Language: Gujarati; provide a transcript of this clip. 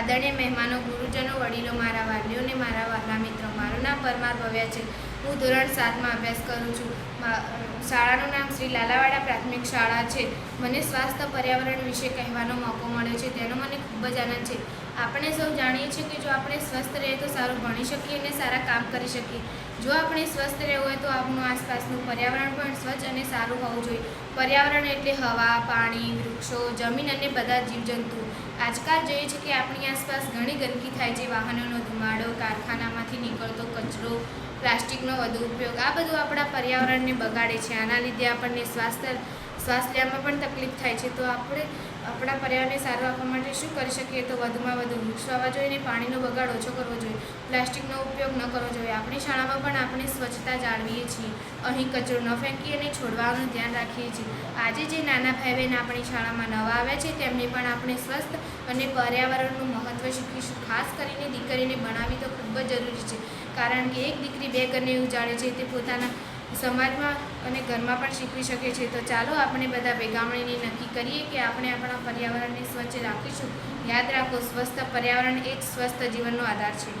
આદરણીય મહેમાનો, ગુરુજનો, વડીલો, મારા વાલીઓને મારા વહાલા મિત્રો, મારું નામ પરમાર ભવ્યા છે। હું ધોરણ 7માં અભ્યાસ કરું છું। શાળાનું નામ શ્રી લાલાવાડા પ્રાથમિક શાળા છે। મને સ્વાસ્થ્ય પર્યાવરણ વિશે કહેવાનો મોકો મળ્યો છે, તેનો મને ખૂબ જ આનંદ છે। આપણે સૌ જાણીએ છીએ કે જો આપણે સ્વસ્થ રહીએ તો સારું ભણી શકીએ અને સારા કામ કરી શકીએ। જો આપણે સ્વસ્થ રહેવું હોય તો આપણું આસપાસનું પર્યાવરણ પણ સ્વચ્છ અને સારું હોવું જોઈએ। પર્યાવરણ એટલે હવા, પાણી, વૃક્ષો, જમીન અને બધા જીવજંતુઓ। આજકાલ જોઈએ છે કે આપણી આસપાસ ઘણી ગંદકી થાય છે। વાહનોનો ધુમાડો, કારખાનામાંથી નીકળતો કચરો, પ્લાસ્ટિકનો વધુ ઉપયોગ, આ બધું આપણા પર્યાવરણને બગાડે છે। આના લીધે આપણને શ્વાસ લેવામાં પણ તકલીફ થાય છે। તો આપણે આપણા પર્યાવરણને સારું રાખવા માટે શું કરી શકીએ? તો વધુમાં વધુ વૃક્ષ વાવવા જોઈએ અને પાણીનો બગાડ ઓછો કરવો જોઈએ। પ્લાસ્ટિકનો ઉપયોગ ન કરવો જોઈએ। આપણી શાળામાં પણ આપણે સ્વચ્છતા જાળવીએ છીએ। અહીં કચરો ન ફેંકીએ અને છોડવાનું ધ્યાન રાખીએ છીએ। આજે જે નાના ભાઈ બહેન આપણી શાળામાં નવા આવ્યા છે તેમને પણ આપણે સ્વસ્થ અને પર્યાવરણનું મહત્ત્વ શીખવીશું। ખાસ કરીને દીકરીને ભણાવવી તો ખૂબ જ જરૂરી છે, કારણ કે એક દીકરી બે ઘરને ઉજાડે છે, તે પોતાના સમાજમાં અને ઘરમાં પણ શીખવી શકે છે। તો ચાલો આપણે બધા ભેગા મળીને નક્કી કરીએ કે આપણે આપણા પર્યાવરણને સ્વચ્છ રાખીશું। યાદ રાખો, સ્વસ્થ પર્યાવરણ એ જ સ્વસ્થ જીવનનો આધાર છે।